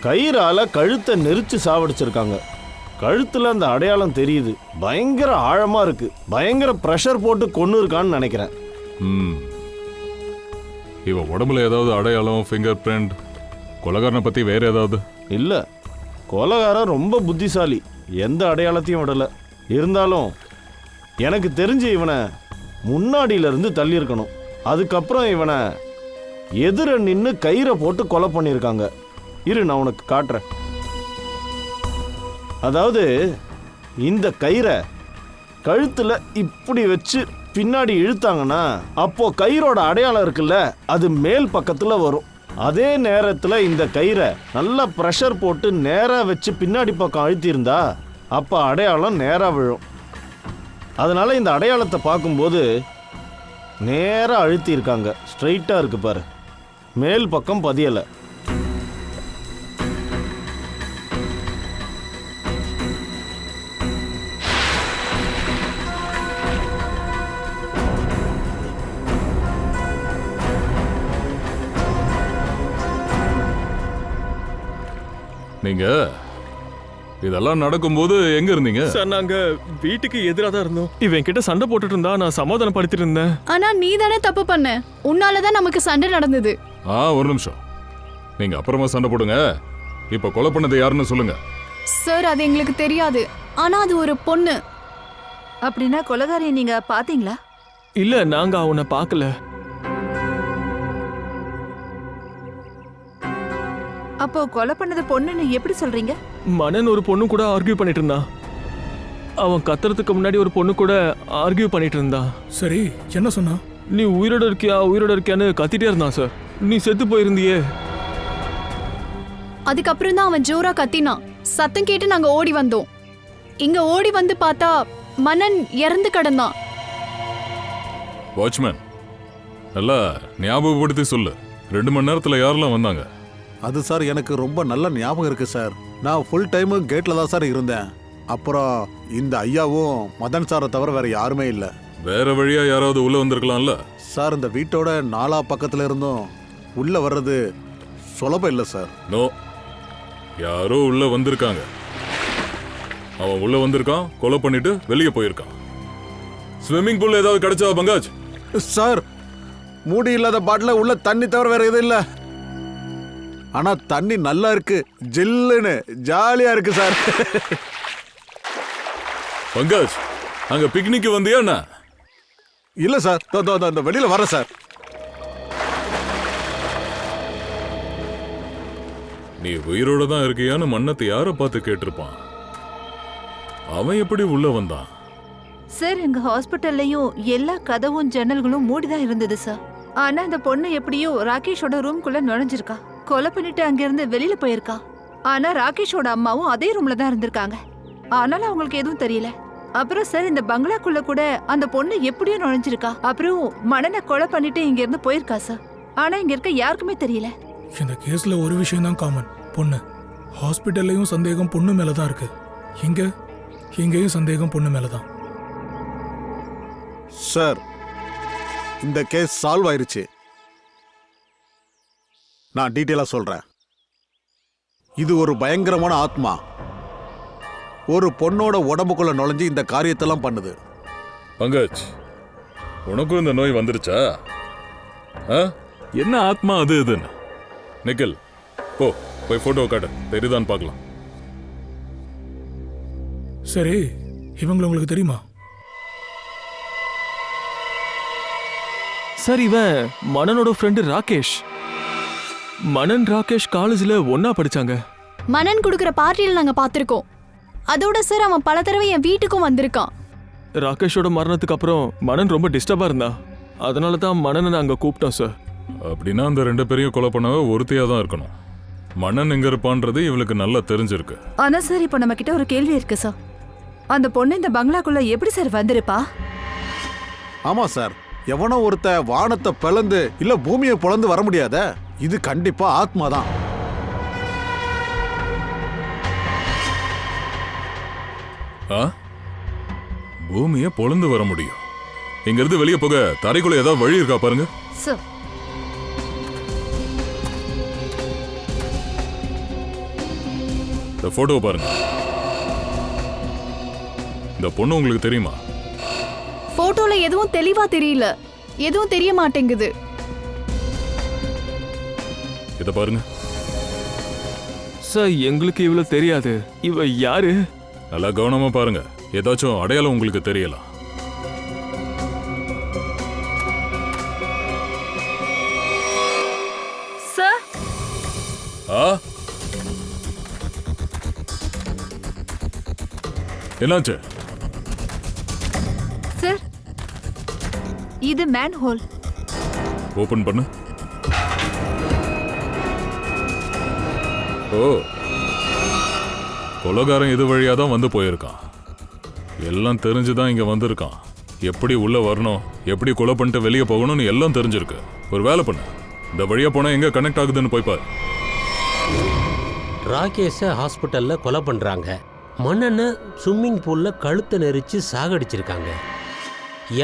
கயிறால கழுத்தை நெரிச்சு சாவடிச்சிருக்காங்க. கழுத்துல அந்த அடையாளம் தெரியுது. பயங்கர ஆழமா இருக்கு. பயங்கர பிரஷர் போட்டு கொன்னு இருக்கான்னு நினைக்கிறேன். இவ உடம்புல ஏதாவது அடையாளம், ஃபிங்கர் பிரிண்ட், கொலைகாரனை பத்தி வேற ஏதாவது? இல்ல, கொலைகாரன் ரொம்ப புத்திசாலி. எந்த அடையாளத்தையும் விடல. இருந்தாலும் எனக்கு தெரிஞ்சு இவனை முன்னாடியில இருந்து தள்ளி இருக்கணும். அதுக்கப்புறம் இவனை எதிர நின்று கயிறை போட்டு கொலை பண்ணியிருக்காங்க. இரு, நான் உனக்கு காட்டுறேன். அதாவது இந்த கயிறை கழுத்துல இப்படி வச்சு பின்னாடி இழுத்தாங்கன்னா அப்போ கயிறோட அடையாளம் இருக்குல்ல, அது மேல் பக்கத்துல வரும். அதே நேரத்துல இந்த கயிறை நல்லா ப்ரெஷர் போட்டு நேரா வச்சு பின்னாடி பக்கம் அழுத்தியிருந்தா அப்ப அடையாளம் நேரா விழும். அதனால இந்த அடையாளத்தை பார்க்கும்போது நேரா அழுத்தி இருக்காங்க. ஸ்ட்ரைட்டா இருக்கு பாரு, மேல் பக்கம் பதியலை. நீங்க இதெல்லாம் நடக்கும்போது எங்க இருந்தீங்க? சார், நாங்க வீட்டுக்கு எதிராக தான் இருந்தோம். இவன் கிட்ட சண்டை போட்டுட்டு இருந்தா, நான் சமாதானப்படுத்திட்டு இருந்தேன். ஆனா நீ தானே தப்பு பண்ண. உன்னாலதான் நமக்கு சண்டை நடந்தது. ஒரு நிமிஷம், நீங்க அப்புறமா சண்டை போடுங்க. இப்ப கொலை பண்ணது யாருன்னு சொல்லுங்க. சார், அது எங்களுக்கு தெரியாது. ஆனா அது ஒரு பொண்ணு. அப்படின்னா கொலைகாரியை நீங்க பாத்தீங்களா? இல்ல, நாங்க அவனை பார்க்கல. அப்போ கொலை பண்ணது பொண்ணுன்னு எப்படி சொல்றீங்க? மனன் ஒரு பொண்ணு கூட ஆர்கியூ பண்ணிட்டு இருந்தான். அவன் கத்துறதுக்கு முன்னாடி ஒரு பொண்ணு கூட ஆர்கியூ பண்ணிட்டு இருந்தான். சரி, என்ன சொன்னா? நீ உயிரோட இருக்கியான்னு கத்திட்டே இருந்தான் சார். நீ செத்து போயிருந்தியே. அதுக்கப்புறம் தான் அவன் ஜோரா கத்தினான். சத்தம் கேட்டு நாங்க ஓடி வந்தோம். இங்க ஓடி வந்து பார்த்தா மன்னன் இறந்து கிடந்தான். வாட்ச்மேன், நல்லா ஞாபகப்படுத்தி சொல்லு, 2 மணி நேரத்துல யாரெல்லாம் வந்தாங்க? அது சார் எனக்கு ரொம்ப நல்ல ஞாபகம் இருக்கு சார். நான் ஃபுல் டைமு கேட்டில் தான் சார் இருந்தேன். அப்புறம் இந்த ஐயாவும் மதன் சாரை தவிர வேற யாருமே இல்லை. வேற வழியா யாராவது உள்ள வந்திருக்கலாம்ல? சார் இந்த வீட்டோட 4 பக்கத்துல இருந்தும் உள்ள வர்றது சுலபம் இல்லை சார். நோ, யாரோ உள்ள வந்திருக்காங்க. அவன் உள்ள வந்திருக்கான், கொலை பண்ணிட்டு வெளியே போயிருக்கான். ஸ்விம்மிங் பூல் ஏதாவது கிடைச்சா பங்காஜ்? சார், மூடி இல்லாத பாட்டில் உள்ள தண்ணி தவிர வேற எதுவும் இல்லை. ஆனா தண்ணி நல்லா இருக்கு, ஜில்லுன்னு ஜாலியா இருக்கு சார். பங்காஜ், அங்க பிக்னிக் வந்தியா என்ன? இல்ல சார், அந்த வெளியில வர சார். நீ உயிரோட தான் இருக்கியான்னு மன்னத்தை யார பார்த்து கேட்டிருப்பான். அவன் எப்படி உள்ள வந்தான்? சார், எங்க ஹாஸ்பிட்டல்லையும் எல்லா கதவும் ஜன்னல்களும் மூடிதான் இருந்தது சார். ஆனா அந்த பொண்ணு எப்படியோ ராகேஷோட ரூம்குள்ள நுழைஞ்சிருக்கா. கொலை பண்ணிட்டு அங்கிருந்து வெளியில போயிருக்கா. ஆனா ராகேஷோட அம்மாவும் அதே ரூம்ல தான் இருந்திருக்காங்க. ஆனாலும் அவங்களுக்கு எதுவும் தெரியல. அப்புறம் சார், இந்த பங்களாக்குள்ள கூட அந்த பொண்ணு எப்படியோ நுழைஞ்சிருக்கா. அப்புறம் மன்னனை கொலை பண்ணிட்டு இங்க இருந்து போயிருக்கா சார். ஆனா இங்க இருக்க யாருக்குமே தெரியல. இந்த கேஸ்ல ஒரு விஷயம் தான் காமன், பொண்ணு. ஹாஸ்பிட்டல்லையும் சந்தேகம் பொண்ணு மேலதான் இருக்கு. இங்கேயும் சந்தேகம் பொண்ணு மேலதான். சார், இந்த கேஸ் சால்வ் ஆயிருச்சு. நான் டீட்டெயிலா சொல்றேன். இது ஒரு பயங்கரமான ஆத்மா ஒரு பொண்ணோட உடம்புக்குள்ள நுழைஞ்சு இந்த காரியத்தெல்லாம் பண்ணுது. பங்கஜ், உனக்கும் இந்த நோய் வந்துருச்சா? என்ன ஆத்மா அது இதுன்னு? நிக்கில், போய் போட்டோ காட்டு, தெரியுதான்னு பார்க்கலாம். சரி, இவங்களை உங்களுக்கு தெரியுமா? சார், இவன் மனனோட ஃப்ரெண்டு ராகேஷ். மனன் ராகேஷ் காலேஜ்ல ஒன்னா படிச்சாங்க. மனன் கொடுக்கிற பார்ட்டியில் நாங்க பார்த்திருக்கோம். அதோட சார், அவன் பல தடவை என் வீட்டுக்கும் வந்திருக்கான். ராகேஷோட மரணத்துக்கு அப்புறம் மனன் ரொம்ப டிஸ்டர்பா இருந்தா. அதனால தான் மனனை நாங்க கூப்பிட்டோம் சார். அப்படின்னா அந்த 2 பேரையும் கொலை பண்ணவ ஒருத்தையா தான் இருக்கணும். மன்னன் எங்க இருப்பான்றது இவளுக்கு நல்லா தெரிஞ்சிருக்கு. ஆனா சார், இப்போ நம்ம கிட்ட ஒரு கேள்வி இருக்கு சார். அந்த பொண்ணு இந்த பங்களாக்குள்ள எப்படி சார் வந்திருப்பா? ஆமா சார், எவனோ ஒருத்த வானத்தை பிளந்து இல்ல பூமியை பிளந்து வர முடியாத. இது கண்டிப்பா ஆத்மாதான். பூமியை பொழந்து வர முடியும். இங்க இருந்து வெளியே போக தரைக்குள்ள ஏதாவது வழி இருக்கா பாருங்க. சார், இந்த போட்டோ பாருங்க. இந்த பொண்ணு உங்களுக்கு தெரியுமா? போட்டோல எதுவும் தெளிவா தெரியல, எதுவும் தெரிய மாட்டேங்குது. இத பாருங்க சார். எங்களுக்கு இவ்வளவு தெரியாது. இவ யாரு? நல்லா கவனமா பாருங்க, ஏதாச்சும் அடையாளம் உங்களுக்கு தெரியலாம். சார், என்னாச்சு? சார், இது மேன் ஹோல். ஓபன் பண்ணு. கொலைகாரன் இது வழியா தான் வந்து போயிருக்கான். எல்லாம் தெரிஞ்சுதான் இங்க வந்திருக்கான். எப்படி உள்ள வரணும், எப்படி கொலை பண்ணிட்டு வெளியே போகணும்னு எல்லாம் தெரிஞ்சிருக்கு. ஒரு வேலை பண்ணு, இந்த வழியா போனா எங்க கனெக்ட் ஆகுதுன்னு போய் பாரு. ராகேஷை ஹாஸ்பிட்டல்ல கொலை பண்றாங்க. மன்னனை ஸ்விம்மிங் பூல்ல கழுத்தை நெரிச்சு சாகடிச்சிருக்காங்க.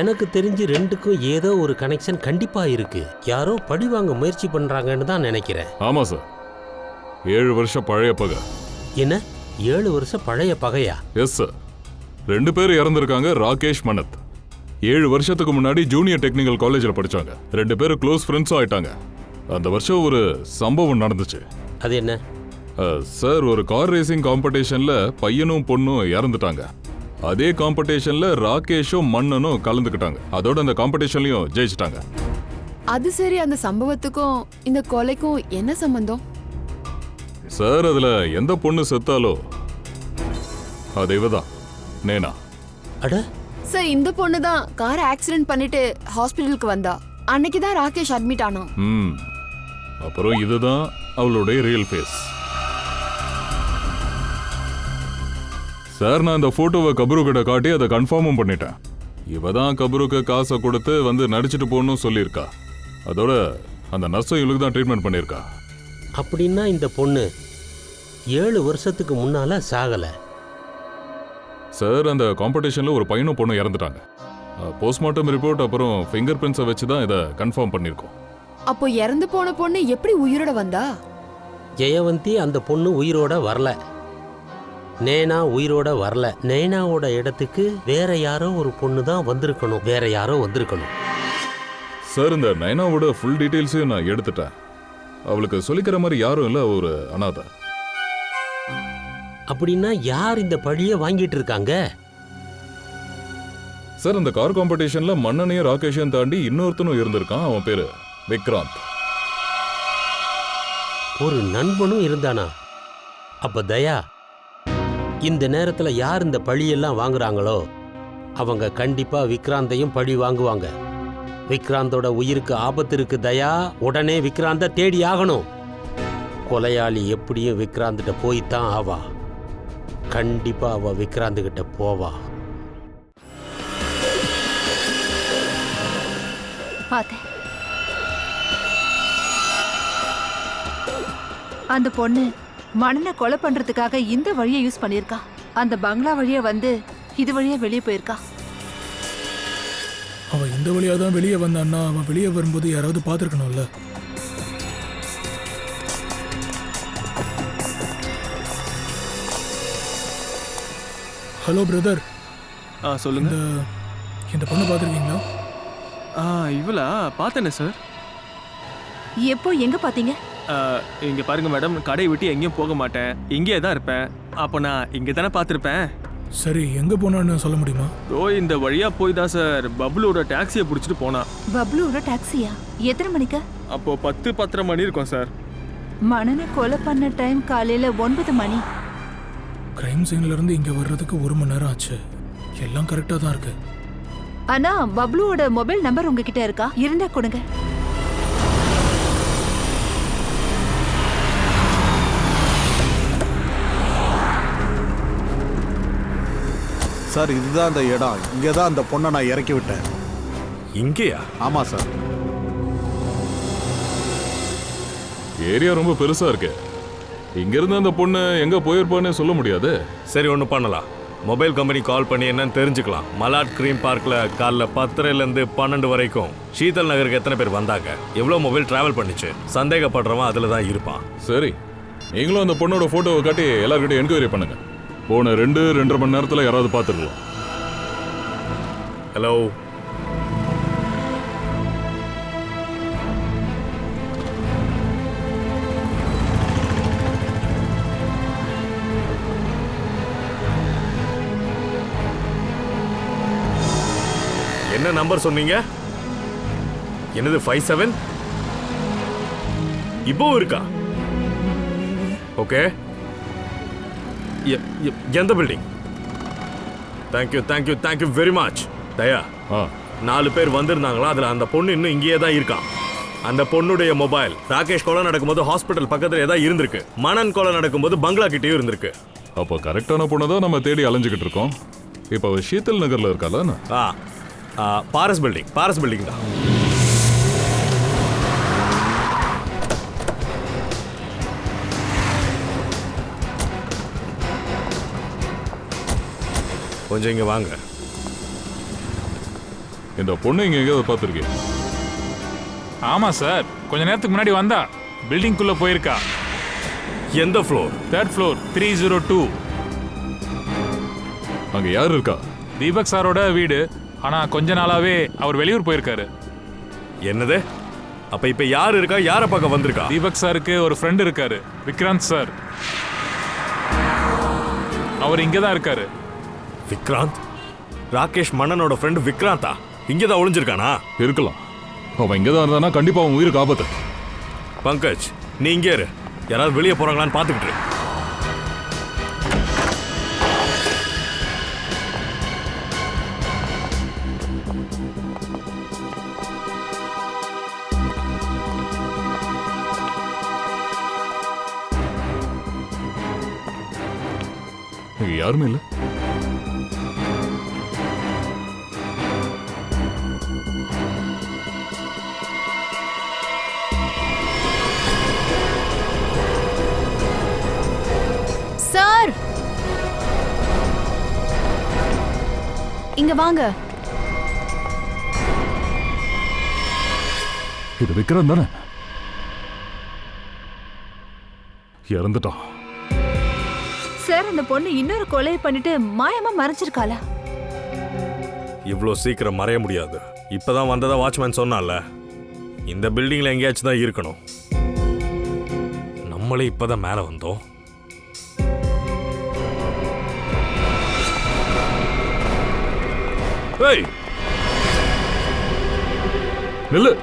எனக்கு தெரிஞ்சு 2க்கும் ஏதோ ஒரு கனெக்ஷன் கண்டிப்பா இருக்கு. யாரோ பழி வாங்க முயற்சி பண்றாங்கன்னு தான் நினைக்கிறேன். ஆமா சார், 7 வருஷம் பழைய பகை. என்ன, 7 வருஷம் பழைய பகையா? Yes sir. 2 பேர் இறந்திருக்காங்க, ராகேஷ், மனத். 7 வருஷத்துக்கு முன்னாடி ஜூனியர் டெக்னிக்கல் காலேஜில் படிச்சாங்க. 2 பேரும் க்ளோஸ் ஃப்ரெண்ட்ஸும் ஆயிட்டாங்க. அந்த வருஷம் ஒரு சம்பவம் நடந்துச்சு. அது என்ன சார்? ஒரு கார் ரேசிங் காம்படிஷன்ல பையனும் பொண்ணும் இறந்துட்டாங்க. அதே காம்படிஷன்ல ராகேஷும் மன்னனும் கலந்துக்கிட்டாங்க. அதோட அந்த காம்படிஷன்லயும் ஜெயிச்சிட்டாங்க. அது சரி, அந்த சம்பவத்துக்கும் இந்த கொலைக்கும் என்ன சம்பந்தம்? சார், அதுல எந்த பொண்ணு செத்தாலோ அது இவதான், நேனா. அட சார் இந்த பொண்ணு தான் கார் ஆக்சிடென்ட் பண்ணிட்டு ஹாஸ்பிட்டலுக்கு வந்தா. அன்னைக்கு தான் ராகேஷ் அட்மிட் ஆனான். அப்புறம் இதுதான் அவளுடைய ரியல் ஃபேஸ். சார், நான் இந்த போட்டோவை கபரு கிட்ட காட்டி அதை கன்ஃபார்மும் பண்ணிட்டேன். இவ தான் கபருக்கு காசை கொடுத்து வந்து நடிச்சிட்டு போகணும்னு சொல்லியிருக்கா. அதோட அந்த நர்ஸை இவளுக்கு தான் ட்ரீட்மெண்ட் பண்ணியிருக்கா. அப்படின்னா இந்த பொண்ணு 7 வருஷத்துக்கு முன்னால சாகலை. சார், அந்த காம்படிஷனில் ஒரு பையனும் பொண்ணு இறந்துட்டாங்க. போஸ்ட்மார்ட்டம் ரிப்போர்ட் அப்புறம் ஃபிங்கர் பிரிண்ட்ஸை வச்சு தான் இதை கன்ஃபார்ம் பண்ணியிருக்கோம். அப்போ இறந்து போன பொண்ணு எப்படி உயிரோட வந்தா? ஜெயவந்தி அந்த பொண்ணு உயிரோட வரல. நேனா உயிரோட வரல. நேனாவோட இடத்துக்கு வேற யாரோ ஒரு பொண்ணு தான் வந்திருக்கணும். வேற யாரோ வந்திருக்கணும். சார், இந்த நைனாவோட ஃபுல் டீட்டெயில்ஸையும் நான் எடுத்துட்டேன். அவளுக்கு சொல்லிக்கிற மாதிரி யாரும் இல்லை, ஒரு அனாதை. அப்படின்னா யார் இந்த பழியை வாங்கிட்டு இருக்காங்க? சார், இந்த கார் காம்படிஷன்ல மன்னனையும் ராகேஷையும் தாண்டி இன்னொருத்தனும் இருந்திருக்கான். அவன் பேரு விக்ராந்த். ஒரு நண்பனும் இருந்தானா? அப்ப தயா, இந்த நேரத்துல யார் இந்த பழியெல்லாம் வாங்குறாங்களோ அவங்க கண்டிப்பா விக்ராந்தையும் பழி வாங்குவாங்க. விக்ராந்தோட உயிருக்கு ஆபத்து இருக்கு தயா. உடனே விக்ராந்த தேடி ஆகணும். கொலையாளி எப்படியும் விக்ராந்திட்ட போய்தான் ஆவா. கண்டிப்பா அவ விக்ராந்து கிட்ட போவா. அந்த பொண்ணு மனனை கொலை பண்றதுக்காக இந்த வழியை யூஸ் பண்ணிருக்கா. அந்த பங்களா வழியா வந்து இது வழியா வெளியே போயிருக்கா. அவன் இந்த வழியா தான் வெளியே வந்தான்னா அவன் வெளியே வரும்போது யாராவது பார்த்துருக்கணும்ல. Hello brother. சொல்லுங்க. இந்த பொண்ணு பார்த்துருக்கீங்களா? இவளா? பார்த்தேனே சார். எப்போ எங்க பாத்தீங்க? இங்க பாருங்க மேடம், கடை விட்டு எங்கேயும் போக மாட்டேன், இங்கே தான் இருப்பேன். அப்போ நான் இங்கே தானே பார்த்துருப்பேன். சரி, எங்க போனான்னு சொல்ல முடியுமா? இந்த வழியா போய் தான் சார் பப்ளூரோட டாக்ஸியை பிடிச்சிட்டு போனா. பப்ளூரோட டாக்ஸியா? எத்தனை மணிக்கு? அப்போ 10-10:30 மணி இருக்கும் சார். மனனை கொலை பண்ண டைம் காலையில 9 மணி. கிரைம் சீன்ல இருந்து இங்க வர்றதுக்கு 1 மணி நேரம் ஆச்சு. எல்லாம் கரெக்டா தான் இருக்கு. ஆனா பப்ளூவோட மொபைல் நம்பர் உங்ககிட்ட இருக்கா? இருந்தா கொடுங்க. சார், இதுதான் அந்த இடம். இங்கே தான் அந்த பொண்ணை நான் இறக்கி விட்டேன். இங்கேயா? ஆமாம் சார். ஏரியா ரொம்ப பெருசா இருக்கு. இங்க இருந்து அந்த பொண்ணு எங்க போயிருப்பான்னு சொல்ல முடியாது. சரி, ஒன்று பண்ணலாம். மொபைல் கம்பெனி கால் பண்ணி என்னன்னு தெரிஞ்சுக்கலாம். மலாட் கிரீம் பார்க்கில் காலைல 10:30 12 வரைக்கும் ஷீதல் நகருக்கு எத்தனை பேர் வந்தாங்க, எவ்வளோ மொபைல் டிராவல் பண்ணிச்சு, சந்தேகப்படுறவன் அதில் தான் இருப்பான். சரி, நீங்களும் அந்த பொண்ணோட போட்டோவை காட்டி எல்லார்கிட்டையும் என்கொயரி பண்ணுங்க. போன 2-2.5 மணி நேரத்தில் யாராவது பார்த்துருக்கலாம். ஹலோ, என்ன நம்பர் சொன்னீங்க? என்னது 57? இப்போ இருக்கா? ஓகே, எந்த building? Thank you very much. Daya, 4 பேர் வந்திருந்தாங்களா? அதில் அந்த பொண்ணு இன்னும் இங்கேயே தான் இருக்கான். அந்த பொண்ணுடைய மொபைல் ராகேஷ் கொலை நடக்கும்போது ஹாஸ்பிட்டல் பக்கத்தில் ஏதாவது இருந்திருக்கு. மனன் கொலை நடக்கும்போது பங்களா கிட்டேயும் இருந்திருக்கு. அப்போ கரெக்டான பொண்ணை தான் நம்ம தேடி அலைஞ்சிக்கிட்டு இருக்கோம். இப்போ அவள் ஷீதல் நகரில் இருக்காளா? பாரஸ் பில்டிங் தான். கொஞ்சம் இங்க வாங்க. இந்த பொண்ணு இங்க எங்கேயாவது பார்த்துருக்கேன்? ஆமா சார், கொஞ்ச நேரத்துக்கு முன்னாடி வந்தா பில்டிங்குள்ள போயிருக்கா. எந்த ஃப்ளோர்? 3rd floor 302. அங்க யார் இருக்கா? தீபக் சாரோட வீடு. ஆனா கொஞ்ச நாளாவே அவர் வெளியூர் போயிருக்காரு. என்னது? அப்ப இப்ப யார் இருக்கா? யாரை பார்க்க வந்திருக்கா? தீபக் சாருக்கு ஒரு ஃப்ரெண்ட் இருக்காரு, விக்ராந்த் சார். அவர் இங்க தான் இருக்காரு. விக்ராந்த்? ராகேஷ் மன்னனோட ஃப்ரெண்ட் விக்ராந்தா? இங்கே தான் ஒளிஞ்சிருக்கானா? இருக்கலாம். அவன் இங்கே தான் இருந்தானா கண்டிப்பா அவன் உயிருக்கு ஆபத்து. பங்கஜ், நீ இங்கே இரு. யாராவது வெளியே போறாங்களான்னு பார்த்துக்கிட்டு. இங்க யாருமே இல்ல. சார் இங்க வாங்க. இது விக்ரம் தானே? இறந்துட்டான். சார் அந்த பொண்ணு இன்னொரு கொலை பண்ணிட்டு மாயமா மறைஞ்சிருக்காளா? இவ்வளோ சீக்கிரம் மறைய முடியாது. இப்பதான் வந்ததா வாட்ச்மேன் சொன்னால. இந்த பில்டிங்ல எங்கேயாச்சும் தான் இருக்கணும். நம்மளே இப்பதான் மேல வந்தோம். ஏய் நில்லு.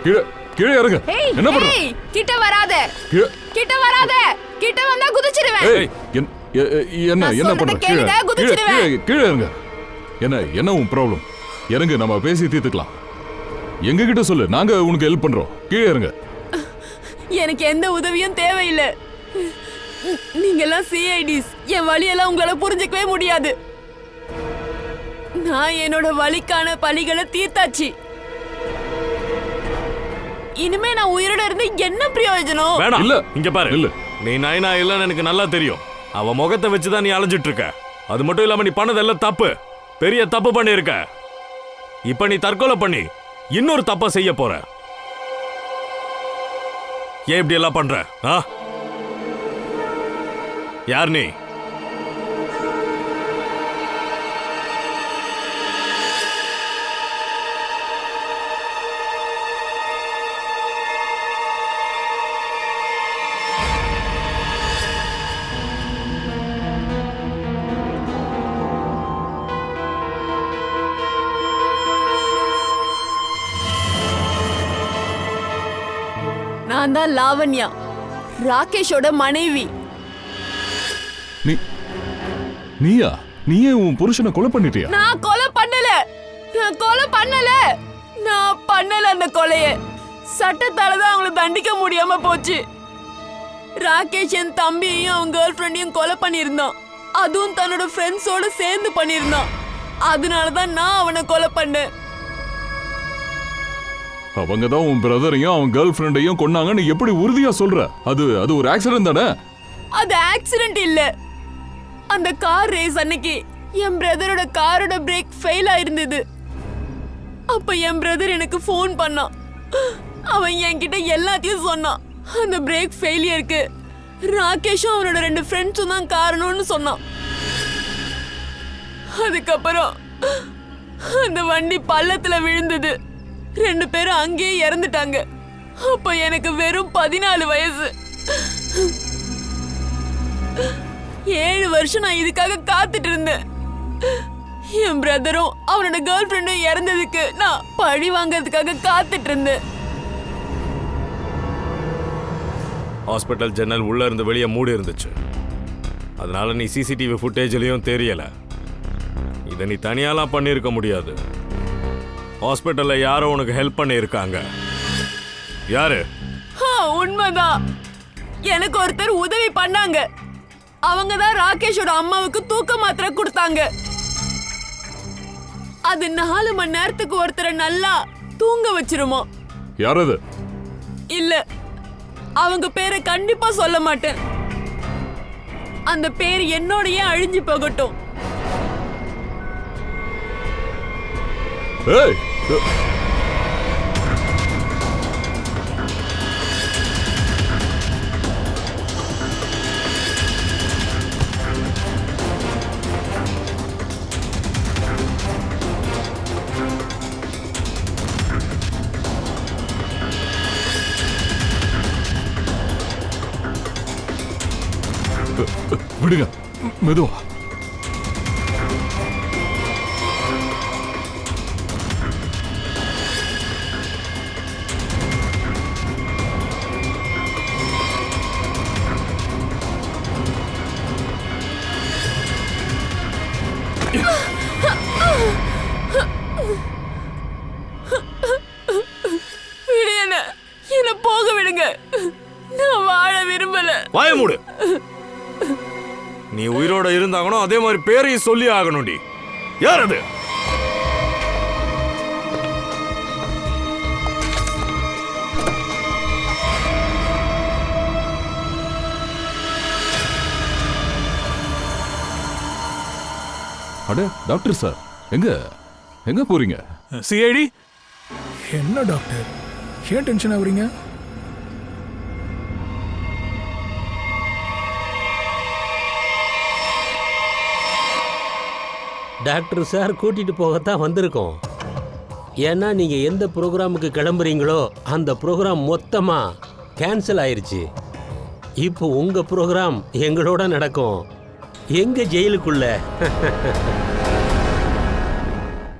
கீழே கீழே இறங்க. என்ன பண்ற? கிட்ட வராத, கிட்ட வராத. கிட்ட வந்தா குதிச்சிடுவேன். ஏய் என்ன என்ன பண்ற? கீழே கீழே இறங்க. என்ன உன் ப்ராப்ளம்? இறங்கு, நம்ம பேசி தீர்த்துக்கலாம். எங்க கிட்ட சொல்லு, நாங்க உனக்கு ஹெல்ப் பண்றோம். கீழே இறங்க. எனக்கு எந்த உதவியும் தேவையில்லை. நீங்க எல்லாம் சிஐடிஸ். என் வழியெல்லாம் உங்களால புரிஞ்சுக்கவே முடியாது. நான் என்னோட வலிக்கான பலிகளை தீர்த்தாச்சு. இனிமே நான் உயிரோட இருந்து என்ன பிரயோஜனம்? வேணாம். இல்ல இங்க பாரு. இல்ல நீ நைனா இல்லன்னு எனக்கு நல்லா தெரியும். அவ முகத்தை வச்சுதான் நீ அலைஞ்சிட்டு இருக்க. அது மட்டும் இல்லாம நீ பண்ணதெல்லாம் தப்பு, பெரிய தப்பு பண்ணிருக்க. இப்ப நீ தற்கொலை பண்ணி இன்னொரு தப்பா செய்ய போற. ஏன் இப்படி எல்லாம் பண்ற? யார் நீ? நான் தான் லாவண்யா, ராகேஷோட மனைவி. நீயா? நீயே உன் புருஷனை கொலை பண்ணிட்டியா? நான் கொலை பண்ணல. நான் பண்ணல அந்த கொலையை. சட்டத்தால தான் அவங்களை தண்டிக்க முடியாம போச்சு. ராகேஷ் என் தம்பியையும் அவன் கேர்ள் ஃப்ரெண்டையும் கொலை பண்ணியிருந்தான். அதுவும் தன்னோட ஃப்ரெண்ட்ஸோட சேர்ந்து பண்ணியிருந்தான். அதனாலதான் நான் அவனை கொலை பண்ணேன். அவங்க தான் உன் பிரதரையும் அவன் கேர்ள் ஃப்ரெண்டையும் கொன்னாங்கன்னு எப்படி உறுதியா சொல்ற? அது ஒரு ஆக்சிடென்ட் தானே? அது ஆக்சிடென்ட் இல்ல. அந்த கார் ரேஸ் அன்னைக்கு என் பிரதரோட காரோட பிரேக் ஃபெயில் ஆயிருந்தது. அப்ப என் பிரதர் எனக்கு ஃபோன் பண்ணான். அவன் என்கிட்ட எல்லாத்தையும் சொன்னான். அந்த பிரேக் ஃபெயிலியருக்கு ராகேஷும் அவனோட 2 ஃப்ரெண்ட்ஸும் தான் காரணம்னு சொன்னான். அதுக்கப்புறம் அந்த வண்டி பள்ளத்துல விழுந்தது. 2 பேரும் அங்கேயே இறந்துட்டாங்க. அப்ப எனக்கு வெறும் 14 வயசு. 7 வருஷம் நான் இதுக்காக காத்துட்டு இருந்தேன். என் பிரதரும் அவனோட கேர்ள் ஃப்ரெண்டும் இறந்ததுக்கு நான் பழி வாங்கறதுக்காக காத்துட்டு இருந்தேன். ஹாஸ்பிட்டல் ஜன்னல் உள்ள இருந்து வெளியே மூடி இருந்துச்சு. அதனால நீ சிசிடிவி ஃபுட்டேஜ்லயும் தெரியல. இதை நீ தனியாலாம் பண்ணியிருக்க முடியாது. ஹாஸ்பிட்டல்ல யாரோ உனக்கு ஹெல்ப் பண்ணி இருக்காங்க. யாரு? உண்மைதான். எனக்கு ஒருத்தர் உதவி பண்ணாங்க. அவங்க தான் ராகேஷோட அம்மாவுக்கு தூக்க மாத்திரை கொடுத்தாங்க. அது 4 மணி நேரத்துக்கு ஒருத்தரை நல்லா தூங்க வச்சிருமா. யார் அது? இல்ல, அவங்க பேரை கண்டிப்பா சொல்ல மாட்டேன். அந்த பேர் என்னோடயே அழிஞ்சு போகட்டும். ஏய், விடுங்க, மெதுவா. என்ன போக விடுங்க. நான் வாழ விரும்பல. வாய மூடு. நீ உயிரோட இருந்தாங்கனோ அதே மாதிரி பேரையும் சொல்லி ஆகணும்டி. யார் அது? அட டாக்டர் சார், எங்க போறீங்க? சிஐடி என்ன டாக்டர், ஏன் டென்ஷன் ஆகுறீங்க? டாக்டர் சார் கூட்டிட்டு போகத்தான் வந்திருக்கோம். ஏன்னா நீங்க எந்த ப்ரோக்ராமுக்கு கிளம்புறீங்களோ அந்த ப்ரோக்ராம் மொத்தமா கேன்சல் ஆயிருச்சு. இப்போ உங்க ப்ரோக்ராம் எங்களோட நடக்கும், எங்க ஜெயிலுக்குள்ள.